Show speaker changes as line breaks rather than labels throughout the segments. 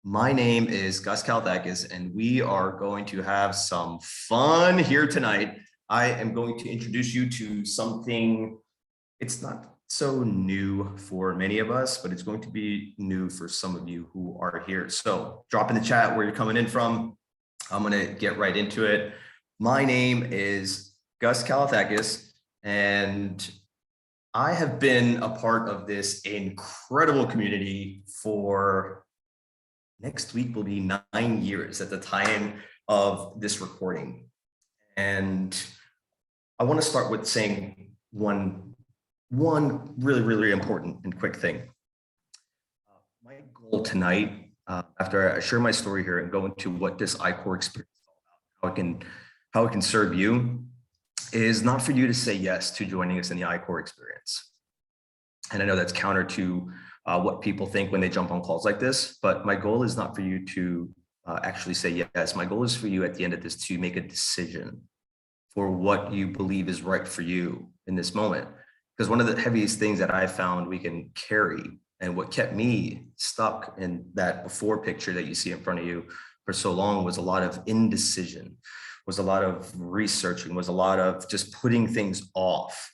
My name is Gus Kalathakis, and we are going to have some fun here tonight. I am going to introduce you to something, it's not so new for many of us, but it's going to be new for some of you who are here. So drop in the chat where you're coming in from. I'm going to get right into it. My name is Gus Kalathakis, and I have been a part of this incredible community for next week will be 9 years at the time of this recording. And I want to start with saying one really important and quick thing. My goal tonight, after I share my story here and go into what this iCORE experience is all about, how it can serve you, is not for you to say yes to joining us in the iCORE experience. And I know that's counter to what people think when they jump on calls like this, but my goal is not for you to actually say yes. My goal is for you at the end of this to make a decision for what you believe is right for you in this moment. Because one of the heaviest things that I found we can carry, and what kept me stuck in that before picture that you see in front of you for so long, was a lot of indecision, was a lot of researching, was a lot of just putting things off.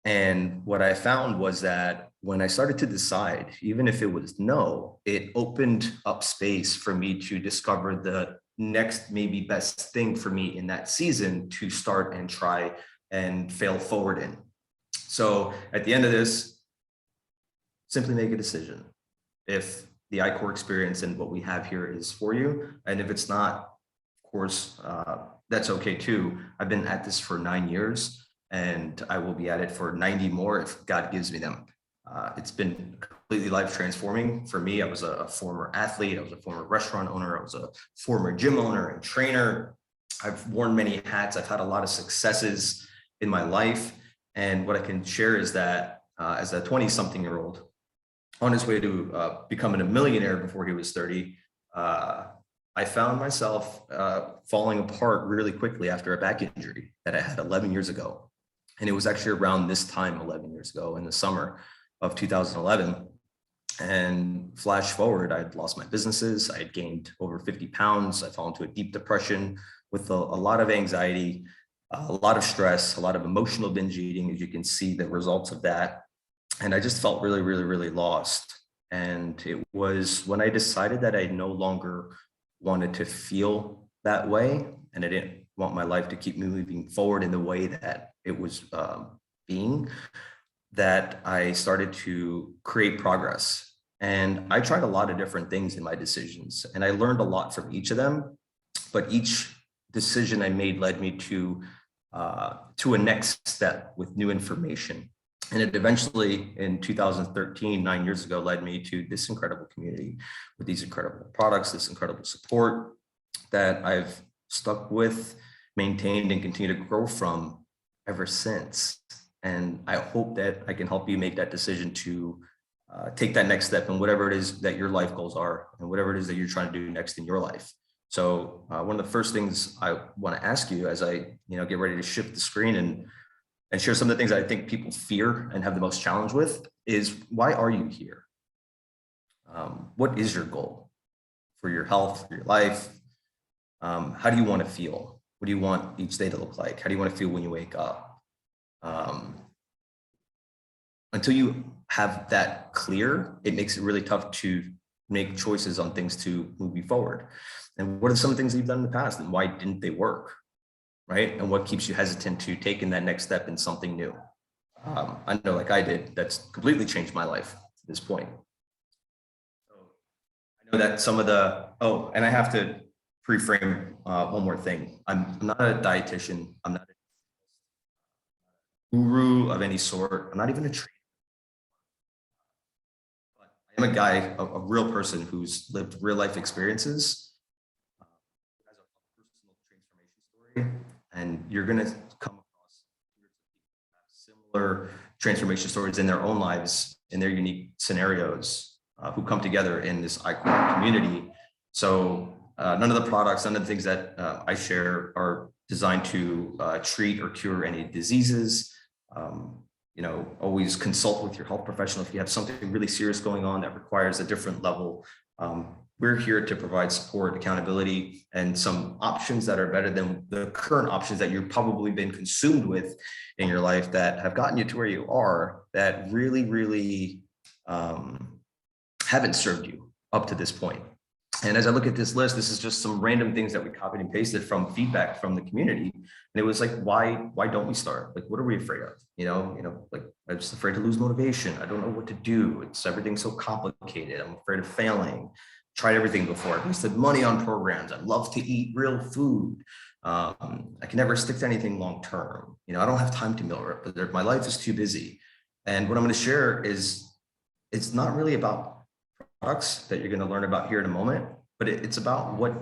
And what I found was that when I started to decide, even if it was no, it opened up space for me to discover the next maybe best thing for me in that season to start and try and fail forward in. So at the end of this, simply make a decision. If the iCORE experience and what we have here is for you, and if it's not, of course, that's okay too. I've been at this for 9 years. And I will be at it for 90 more if God gives me them. It's been completely life transforming for me. I was a former athlete. I was a former restaurant owner. I was a former gym owner and trainer. I've worn many hats. I've had a lot of successes in my life. And what I can share is that as a 20-something-year-old on his way to becoming a millionaire before he was 30, I found myself falling apart really quickly after a back injury that I had 11 years ago. And it was actually around this time, 11 years ago, in the summer of 2011. And flash forward, I'd lost my businesses. I had gained over 50 pounds. I fell into a deep depression with a lot of anxiety, a lot of stress, a lot of emotional binge eating, as you can see the results of that. And I just felt really lost. And it was when I decided that I no longer wanted to feel that way, and I didn't want my life to keep moving forward in the way that it was being, that I started to create progress. And I tried a lot of different things in my decisions, and I learned a lot from each of them. But each decision I made led me to a next step with new information. And it eventually, in 2013, 9 years ago, led me to this incredible community with these incredible products, this incredible support that I've stuck with, maintained, and continue to grow from ever since. And I hope that I can help you make that decision to take that next step in whatever it is that your life goals are and whatever it is that you're trying to do next in your life. So one of the first things I want to ask you as I get ready to shift the screen and share some of the things I think people fear and have the most challenge with is, why are you here? What is your goal for your health, for your life? How do you want to feel? What do you want each day to look like? How do you want to feel when you wake up? Until you have that clear, it makes it really tough to make choices on things to move you forward. And what are some of the things that you've done in the past, and why didn't they work? Right? And what keeps you hesitant to taking that next step in something new? I know, like I did, that's completely changed my life to this point. So I know that some of the, and I have to pre-frame one more thing. I'm not a dietitian. I'm not a guru of any sort. I'm not even a trainer. But I am a guy, a real person who's lived real life experiences, has a personal transformation story. And you're going to come across similar transformation stories in their own lives, in their unique scenarios, who come together in this iCORE community. So none of the products, none of the things that I share are designed to treat or cure any diseases. Always consult with your health professional if you have something really serious going on that requires a different level We're here to provide support, accountability, and some options that are better than the current options that you've probably been consumed with in your life that have gotten you to where you are, that really haven't served you up to this point. And as I look at this list, this is just some random things that we copied and pasted from feedback from the community. And it was like, why don't we start? Like, what are we afraid of? Like, I'm just afraid to lose motivation. I don't know what to do. Everything's so complicated. I'm afraid of failing. Tried everything before. I wasted money on programs. I love to eat real food. I can never stick to anything long term. I don't have time to meal prep, but my life is too busy. And what I'm going to share is, it's not really about products that you're going to learn about here in a moment, but it's about what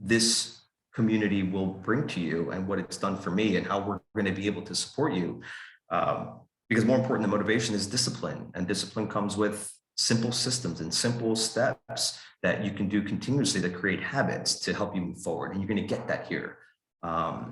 this community will bring to you and what it's done for me and how we're going to be able to support you. Because more important than motivation is discipline, and discipline comes with simple systems and simple steps that you can do continuously that create habits to help you move forward. And you're going to get that here. A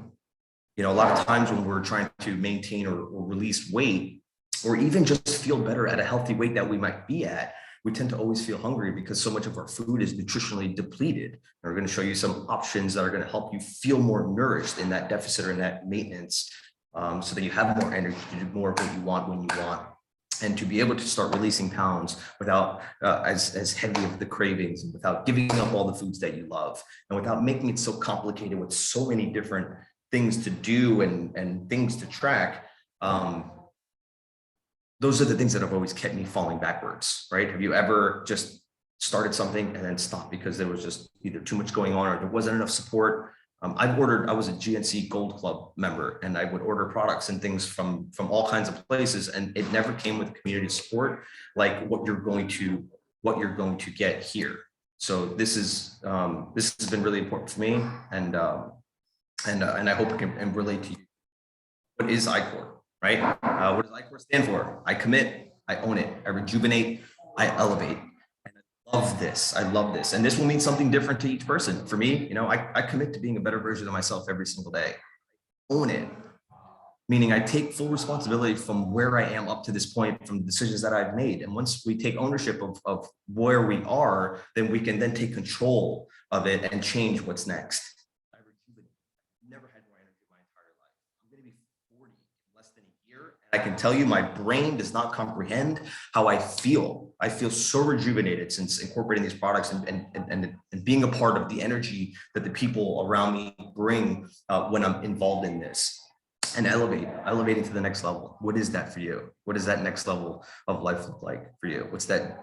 lot of times when we're trying to maintain or release weight, or even just feel better at a healthy weight that we might be at, we tend to always feel hungry because so much of our food is nutritionally depleted. And we're going to show you some options that are going to help you feel more nourished in that deficit or in that maintenance, so that you have more energy to do more of what you want when you want, and to be able to start releasing pounds without as heavy of the cravings, and without giving up all the foods that you love, and without making it so complicated with so many different things to do and things to track. Those are the things that have always kept me falling backwards, right? Have you ever just started something and then stopped because there was just either too much going on or there wasn't enough support? I was a GNC Gold Club member, and I would order products and things from all kinds of places, and it never came with community support like what you're going to get here. So this has been really important for me, and I hope it can relate to you. What is iCORE? Right? What does iCORE stand for? I commit, I own it, I rejuvenate, I elevate. And I love this. And this will mean something different to each person. For me, I commit to being a better version of myself every single day. Own it. Meaning I take full responsibility from where I am up to this point, from the decisions that I've made. And once we take ownership of where we are, then we can then take control of it and change what's next. I can tell you my brain does not comprehend how I feel. I feel so rejuvenated since incorporating these products and being a part of the energy that the people around me bring when I'm involved in this. And elevating to the next level. What is that for you? What does that next level of life look like for you? What's that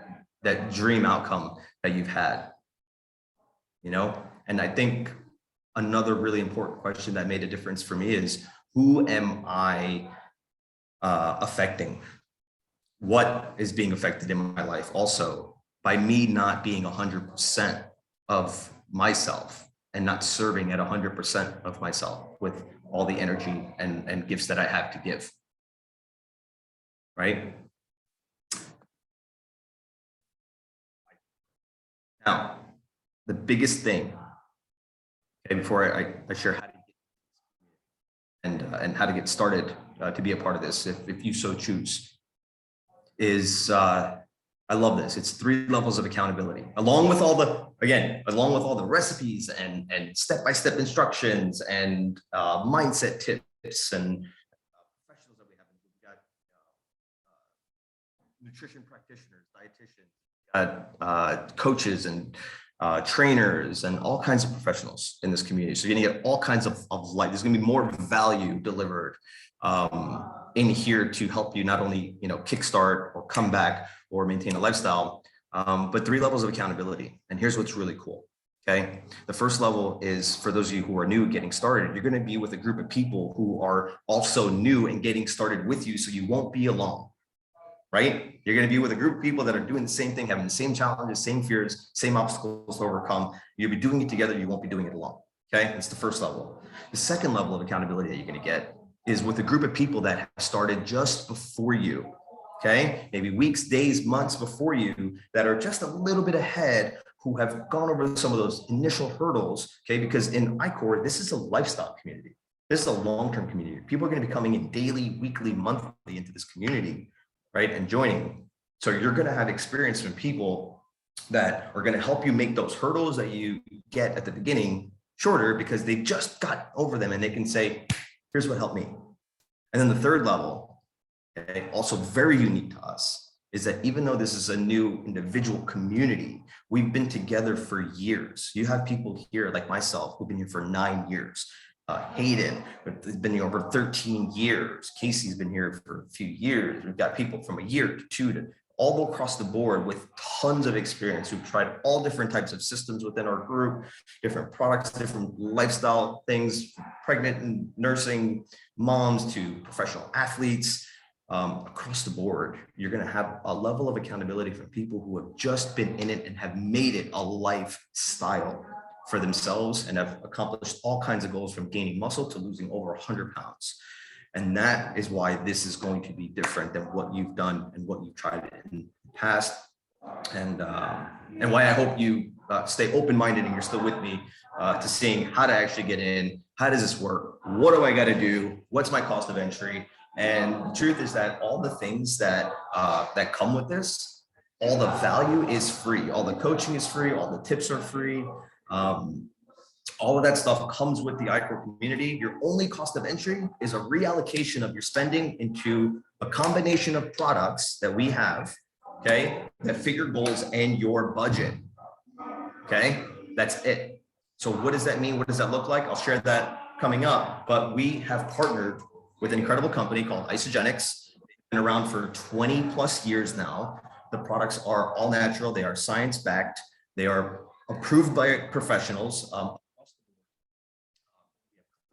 dream outcome that you've had? And I think another really important question that made a difference for me is, who am I affecting? What is being affected in my life also by me not being 100% of myself and not serving at 100% of myself with all the energy and gifts that I have to give, right? Now, the biggest thing, okay, before I share how to and how to get started to be a part of this, if you so choose, is I love this. It's 3 levels of accountability, along with all the recipes and step-by-step instructions and mindset tips and professionals that we have. We've got nutrition practitioners, dietitians, coaches and trainers and all kinds of professionals in this community. So you're gonna get all kinds of light. There's gonna be more value delivered in here to help you not only kickstart or come back or maintain a lifestyle, but 3 levels of accountability. And here's what's really cool. Okay, the first level is for those of you who are new getting started. You're going to be with a group of people who are also new and getting started with you, so you won't be alone. Right? You're going to be with a group of people that are doing the same thing, having the same challenges, same fears, same obstacles to overcome. You'll be doing it together. You won't be doing it alone. Okay, that's the first level. The second level of accountability that you're going to get is with a group of people that have started just before you. Okay, maybe weeks, days, months before you, that are just a little bit ahead, who have gone over some of those initial hurdles. Okay, because in iCORE, this is a lifestyle community. This is a long-term community. People are going to be coming in daily, weekly, monthly into this community, right, and joining. So you're going to have experience from people that are going to help you make those hurdles that you get at the beginning shorter, because they just got over them and they can say, here's what helped me. And then the third level, okay, also very unique to us, is that even though this is a new individual community, we've been together for years. You have people here like myself who've been here for 9 years. Hayden has been here over 13 years. Casey's been here for a few years. We've got people from a year to 2 to all across the board with tons of experience who've tried all different types of systems within our group, different products, different lifestyle things, pregnant and nursing moms to professional athletes. Across the board, you're going to have a level of accountability from people who have just been in it and have made it a lifestyle for themselves and have accomplished all kinds of goals, from gaining muscle to losing over 100 pounds. And that is why this is going to be different than what you've done and what you've tried in the past. And why I hope you stay open-minded and you're still with me to seeing how to actually get in. How does this work? What do I got to do? What's my cost of entry? And the truth is that all the things that that come with this, all the value is free. All the coaching is free. All the tips are free. All of that stuff comes with the iCORE community. Your only cost of entry is a reallocation of your spending into a combination of products that we have, okay, that fit your goals and your budget, okay? That's it. So what does that mean? What does that look like? I'll share that coming up, but we have partnered with an incredible company called Isagenix. Been around for 20 plus years now. The products are all natural. They are science-backed. They are approved by professionals.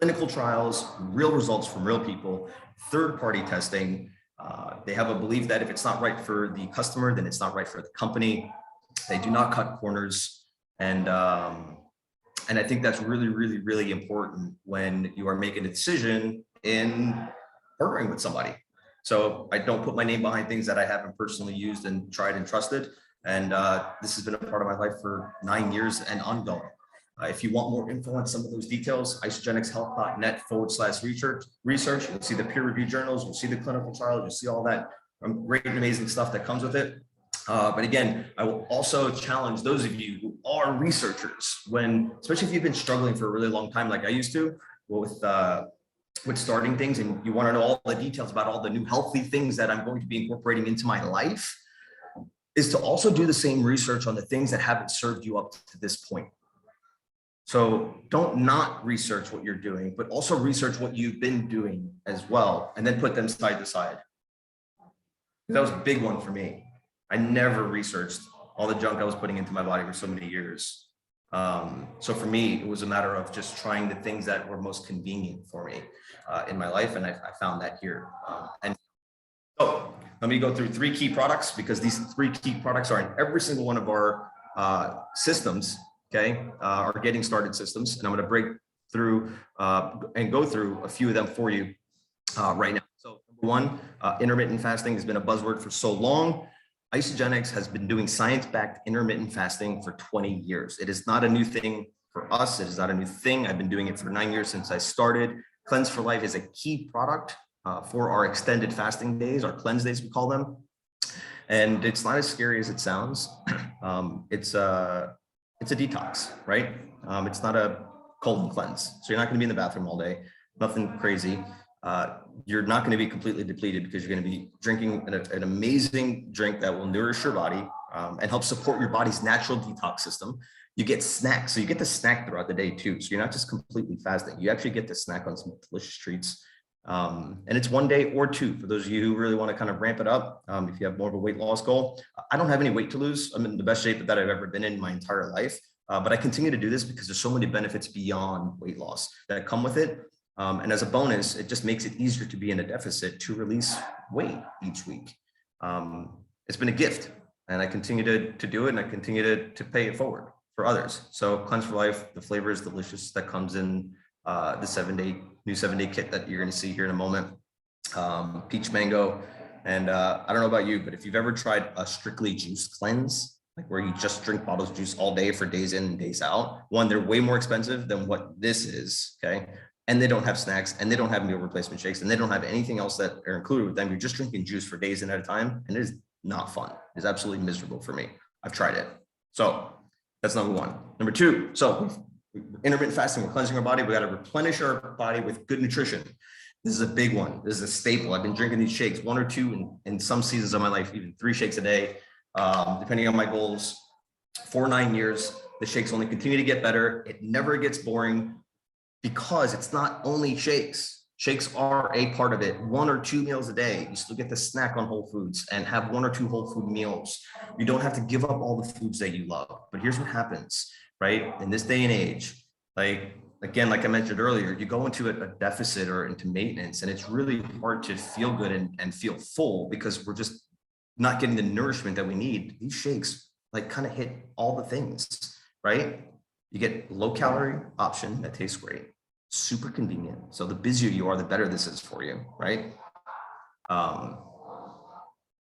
Clinical trials, real results from real people, third-party testing. They have a belief that if it's not right for the customer, then it's not right for the company. They do not cut corners. And I think that's really, really, really important when you are making a decision in partnering with somebody. So I don't put my name behind things that I haven't personally used and tried and trusted. And this has been a part of my life for 9 years and ongoing. If you want more info on some of those details, isagenixhealth.net/research. You'll see the peer-reviewed journals, you'll see the clinical trials, you'll see all that great and amazing stuff that comes with it. But again, I will also challenge those of you who are researchers, especially if you've been struggling for a really long time, like I used to, with starting things, and you want to know all the details about all the new healthy things that I'm going to be incorporating into my life, is to also do the same research on the things that haven't served you up to this point. So don't not research what you're doing, but also research what you've been doing as well, and then put them side to side. That was a big one for me. I never researched all the junk I was putting into my body for so many years. So for me, it was a matter of just trying the things that were most convenient for me in my life, and I found that here. And so let me go through 3 key products, because these 3 key products are in every single one of our systems. Okay, our getting started systems, and I'm going to break through and go through a few of them for you right now. So number 1, intermittent fasting has been a buzzword for so long. Isagenix has been doing science-backed intermittent fasting for 20 years. It is not a new thing for us. It is not a new thing. I've been doing it for 9 years since I started. Cleanse for Life is a key product for our extended fasting days, our cleanse days, we call them. And it's not as scary as it sounds. It's a detox, right? It's not a colon cleanse. So you're not going to be in the bathroom all day, nothing crazy. You're not going to be completely depleted, because you're going to be drinking an amazing drink that will nourish your body and help support your body's natural detox system. You get snacks. So you get to snack throughout the day too. So you're not just completely fasting. You actually get to snack on some delicious treats. And it's 1 day or 2 for those of you who really want to kind of ramp it up. If you have more of a weight loss goal. I don't have any weight to lose. I'm in the best shape that I've ever been in my entire life. But I continue to do this because there's so many benefits beyond weight loss that come with it. And as a bonus, it just makes it easier to be in a deficit to release weight each week. It's been a gift, and I continue to do it, and I continue to pay it forward for others. So Cleanse for Life, the flavor is delicious. That comes in the new 7-day kit that you're going to see here in a moment. Peach mango. And I don't know about you, but if you've ever tried a strictly juice cleanse, like where you just drink bottles of juice all day for days in and days out, one, they're way more expensive than what this is, okay? And they don't have snacks, and they don't have meal replacement shakes, and they don't have anything else that are included with them. You're just drinking juice for days in at a time, and it is not fun. It's absolutely miserable for me. I've tried it. So that's number one. Number two, so intermittent fasting, we're cleansing our body. We got to replenish our body with good nutrition. This is a big one. This is a staple. I've been drinking these shakes, 1 or 2 in some seasons of my life, even 3 shakes a day, depending on my goals. For 9 years, the shakes only continue to get better. It never gets boring because it's not only shakes. Shakes are a part of it. 1 or 2 meals a day. You still get to snack on whole foods and have 1 or 2 whole food meals. You don't have to give up all the foods that you love. But here's what happens, right? In this day and age, like I mentioned earlier, you go into a deficit or into maintenance, and it's really hard to feel good and feel full because we're just not getting the nourishment that we need. These shakes like kind of hit all the things, right? You get low calorie option that tastes great, super convenient. So the busier you are, the better this is for you, right?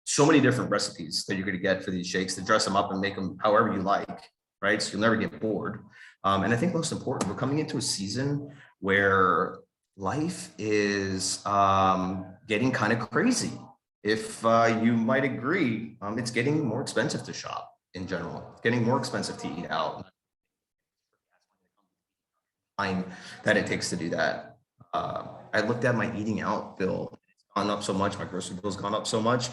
So many different recipes that you're going to get for these shakes to dress them up and make them however you like, right? So you'll never get bored. And I think most important, we're coming into a season where life is getting kind of crazy. If you might agree, it's getting more expensive to shop in general. It's getting more expensive to eat out. Time that it takes to do that. I looked at my eating out bill. It's gone up so much. My grocery bill's gone up so much.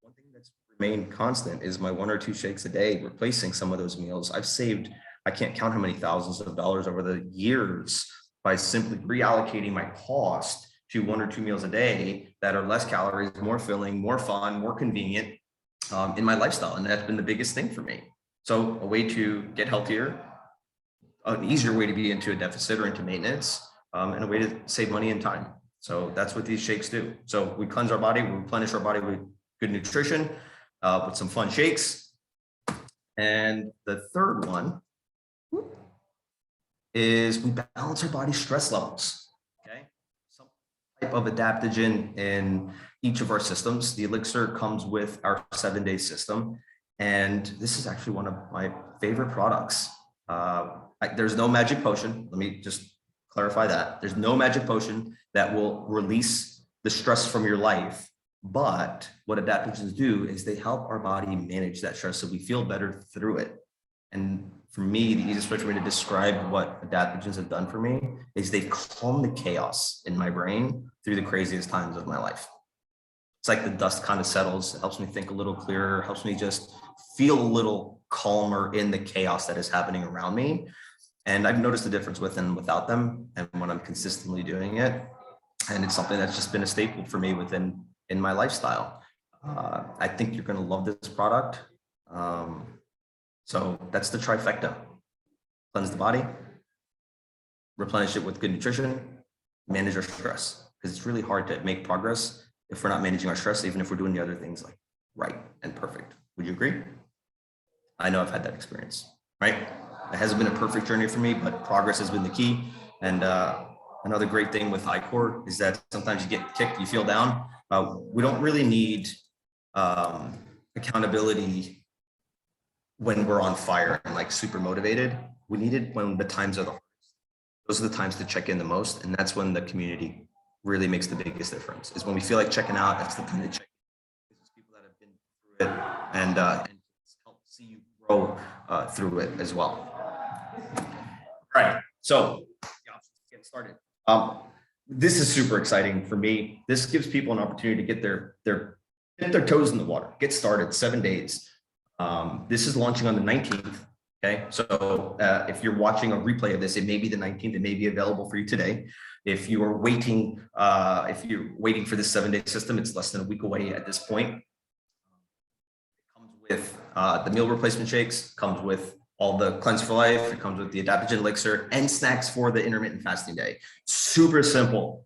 One thing that's remained constant is my 1 or 2 shakes a day, replacing some of those meals. I've saved, I can't count how many thousands of dollars over the years by simply reallocating my cost to 1 or 2 meals a day that are less calories, more filling, more fun, more convenient in my lifestyle. And that's been the biggest thing for me. So a way to get healthier, an easier way to be into a deficit or into maintenance, and a way to save money and time. So that's what these shakes do. So we cleanse our body, we replenish our body with good nutrition, with some fun shakes. And the third one is we balance our body's stress levels, okay? Some type of adaptogen in each of our systems. The elixir comes with our 7-day system. And this is actually one of my favorite products. There's no magic potion. Let me just clarify that. There's no magic potion that will release the stress from your life. But what adaptogens do is they help our body manage that stress so we feel better through it. And for me, the easiest way for me to describe what adaptogens have done for me is they've calmed the chaos in my brain through the craziest times of my life. It's like the dust kind of settles. It helps me think a little clearer, helps me just feel a little calmer in the chaos that is happening around me. And I've noticed the difference with and without them, and when I'm consistently doing it. And it's something that's just been a staple for me in my lifestyle. I think you're going to love this product. So that's the trifecta: cleanse the body, replenish it with good nutrition, manage our stress. Because it's really hard to make progress if we're not managing our stress, even if we're doing the other things like right and perfect. Would you agree? I know I've had that experience, right? It hasn't been a perfect journey for me, but progress has been the key. And another great thing with iCORE is that sometimes you get kicked, you feel down. We don't really need accountability when we're on fire and like super motivated. We need it when the times are the hardest. Those are the times to check in the most. And that's when the community really makes the biggest difference, is when we feel like checking out. That's the time to check in. There's people that have been through it and help see you grow through it as well. All right, so the options to get started. This is super exciting for me. This gives people an opportunity to get their toes in the water, get started. 7 days. This is launching on the 19th. Okay, so if you're watching a replay of this, it may be the 19th. It may be available for you today. If you are waiting, for this 7-day system, it's less than a week away at this point. It comes with the meal replacement shakes, comes with all the Cleanse for Life. It comes with the adaptogen elixir and snacks for the intermittent fasting day. Super simple,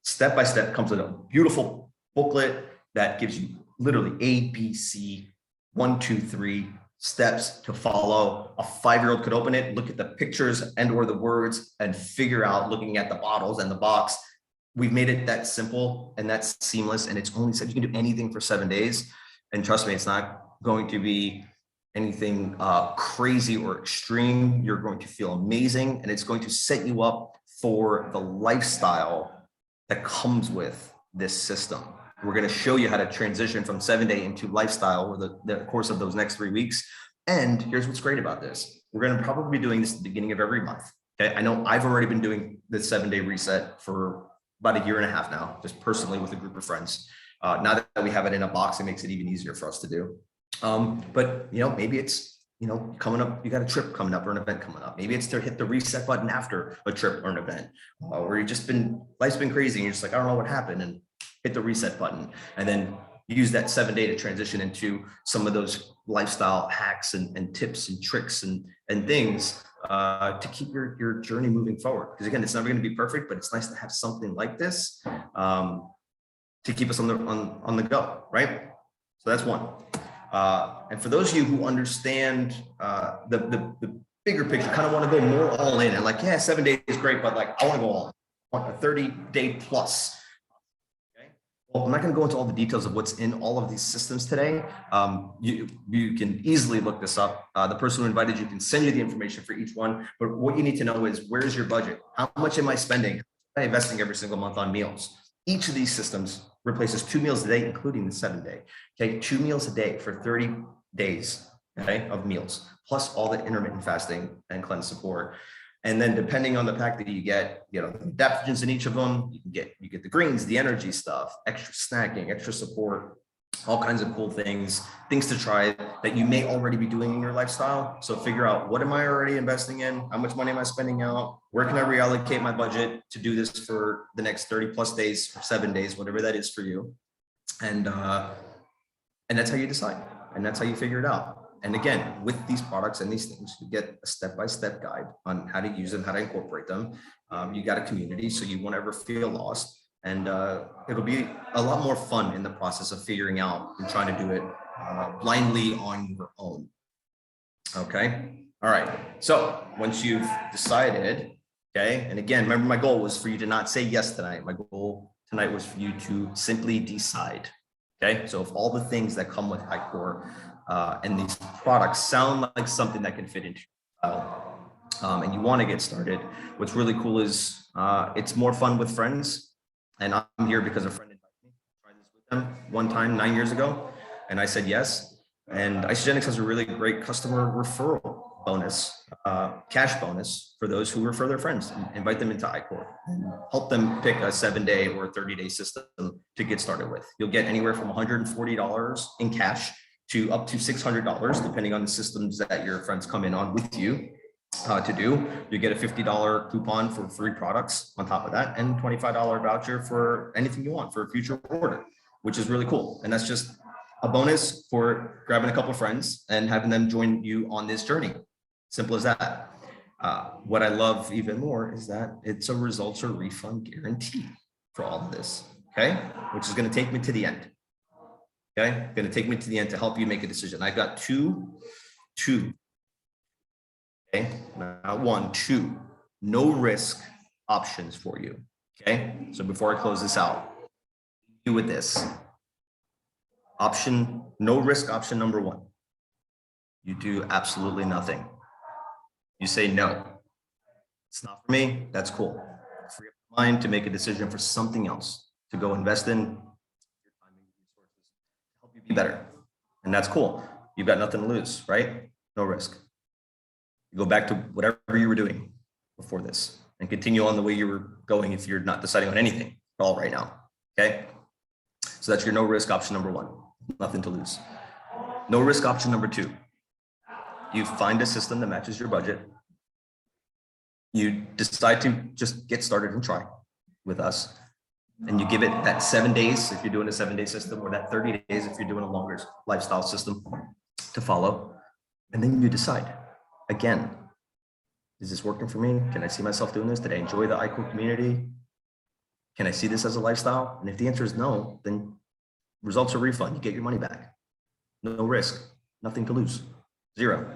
step by step. Comes with a beautiful booklet that gives you literally A, B, C, 1, 2, 3 steps to follow. A 5-year-old could open it, look at the pictures and or the words and figure out, looking at the bottles and the box. We've made it that simple and that's seamless. And it's only said you can do anything for 7 days. And trust me, it's not going to be anything crazy or extreme. You're going to feel amazing, and it's going to set you up for the lifestyle that comes with this system. We're going to show you how to transition from 7-day into lifestyle over the course of those next 3 weeks. And here's what's great about this. We're going to probably be doing this at the beginning of every month. Okay. I know I've already been doing the 7-day reset for about 1.5 years now, just personally with a group of friends. Now that we have it in a box, it makes it even easier for us to do. But maybe it's, coming up, you got a trip coming up or an event coming up. Maybe it's to hit the reset button after a trip or an event, where life's been crazy and you're just like, I don't know what happened, and hit the reset button, and then use that 7-day to transition into some of those lifestyle hacks and tips and tricks and things to keep your journey moving forward. Because again, it's never going to be perfect, but it's nice to have something like this to keep us on the go, right? So that's one. And for those of you who understand the bigger picture, kind of want to go more all in and like, yeah, 7 days is great, but like I want to go all in. I want a 30-day plus. Okay. Well, I'm not going to go into all the details of what's in all of these systems today. You can easily look this up. The person who invited you can send you the information for each one. But what you need to know is, where's your budget? How much am I spending? Am I investing every single month on meals? Each of these systems replaces 2 meals a day, including the 7-day. Okay, 2 meals a day for 30 days, okay, of meals, plus all the intermittent fasting and cleanse support. And then depending on the pack that you get, the adaptogens in each of them, you get the greens, the energy stuff, extra snacking, extra support, all kinds of cool things to try that you may already be doing in your lifestyle. So figure out, what am I already investing in? How much money am I spending out? Where can I reallocate my budget to do this for the next 30 plus days or 7 days, whatever that is for you. And that's how you decide. And that's how you figure it out. And again, with these products and these things, you get a step-by-step guide on how to use them, how to incorporate them. You got a community, so you won't ever feel lost. And it'll be a lot more fun in the process of figuring out and trying to do it blindly on your own. Okay. All right. So once you've decided, okay, and again, remember, my goal was for you to not say yes tonight. My goal tonight was for you to simply decide. Okay. So if all the things that come with iCORE and these products sound like something that can fit into your style, and you want to get started, what's really cool is it's more fun with friends. And I'm here because a friend invited me to try this with them one time 9 years ago, and I said yes. And Isagenix has a really great customer referral bonus, cash bonus for those who refer their friends and invite them into iCORE and help them pick a 7-day or a 30-day system to get started with. You'll get anywhere from $140 in cash to up to $600, depending on the systems that your friends come in on with you. To do, you get a $50 coupon for free products on top of that, and $25 voucher for anything you want for a future order, which is really cool. And that's just a bonus for grabbing a couple of friends and having them join you on this journey. Simple as that. What I love even more is that it's a results or refund guarantee for all of this, okay? Which is going to take me to the end. Okay, going to take me to the end to help you make a decision. I've got two. Okay, not 1, 2, no risk options for you. Okay, so before I close this out, do with this option, no risk option number 1. You do absolutely nothing. You say no, it's not for me. That's cool. Free up your mind to make a decision for something else to go invest in your time and resources to help you be better, and that's cool. You've got nothing to lose, right? No risk. You go back to whatever you were doing before this and continue on the way you were going if you're not deciding on anything at all right now. Okay. So that's your no risk option number 1, nothing to lose. No risk option number 2. You find a system that matches your budget. You decide to just get started and try with us. And you give it that 7 days if you're doing a 7-day system, or that 30 days if you're doing a longer lifestyle system to follow. And then you decide. Again, is this working for me? Can I see myself doing this? Did I enjoy the iCORE community? Can I see this as a lifestyle? And if the answer is no, then results are refund. You get your money back. No risk, nothing to lose, 0.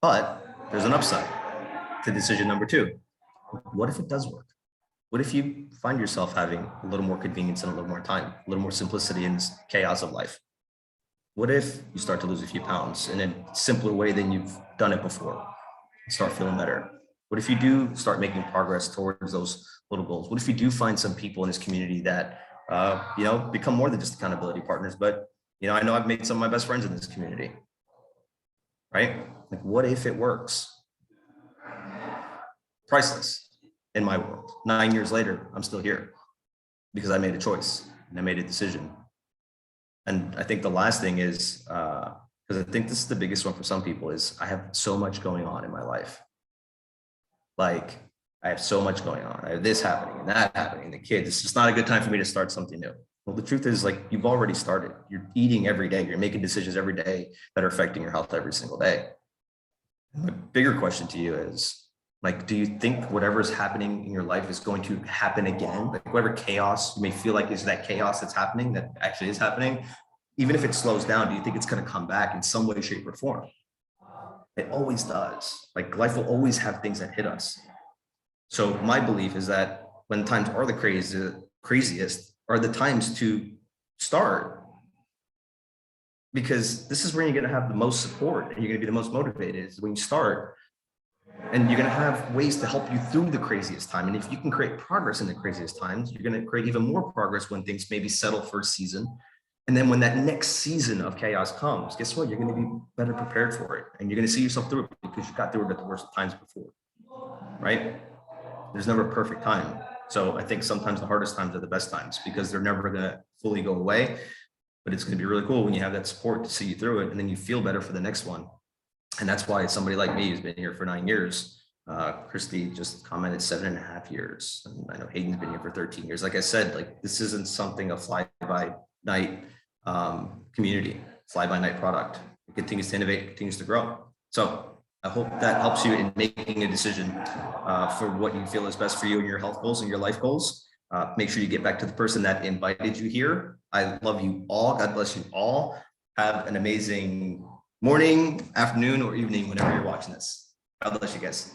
But there's an upside to decision number 2. What if it does work? What if you find yourself having a little more convenience and a little more time, a little more simplicity in this chaos of life? What if you start to lose a few pounds in a simpler way than you've done it before and start feeling better? What if you do start making progress towards those little goals? What if you do find some people in this community that become more than just accountability partners. But, I know I've made some of my best friends in this community, right? Like, what if it works? Priceless in my world. 9 years later, I'm still here because I made a choice and I made a decision. And I think the last thing is, because I think this is the biggest one for some people, is I have so much going on in my life. Like, I have so much going on. I have this happening and that happening, the kids. It's just not a good time for me to start something new. Well, the truth is, like, you've already started. You're eating every day. You're making decisions every day that are affecting your health every single day. And the bigger question to you is, like, do you think whatever's happening in your life is going to happen again? Like, whatever chaos you may feel like is that chaos that's happening, that actually is happening, even if it slows down, do you think it's going to come back in some way, shape, or form? It always does. Like, life will always have things that hit us. So my belief is that when times are the craziest are the times to start, because this is where you're going to have the most support and you're going to be the most motivated, is when you start. And you're going to have ways to help you through the craziest time. And if you can create progress in the craziest times, you're going to create even more progress when things maybe settle for a season. And then when that next season of chaos comes, guess what? You're going to be better prepared for it. And you're going to see yourself through it because you got through it at the worst times before, right? There's never a perfect time. So I think sometimes the hardest times are the best times because they're never going to fully go away. But it's going to be really cool when you have that support to see you through it. And then you feel better for the next one. And that's why somebody like me who's been here for 9 years, Christy just commented 7.5 years. And I know Hayden's been here for 13 years. Like I said, like, this isn't something a fly by night community, fly by night product. It continues to innovate, continues to grow. So I hope that helps you in making a decision for what you feel is best for you and your health goals and your life goals. Make sure you get back to the person that invited you here. I love you all. God bless you all. Have an amazing morning, afternoon, or evening, whenever you're watching this. God bless you guys.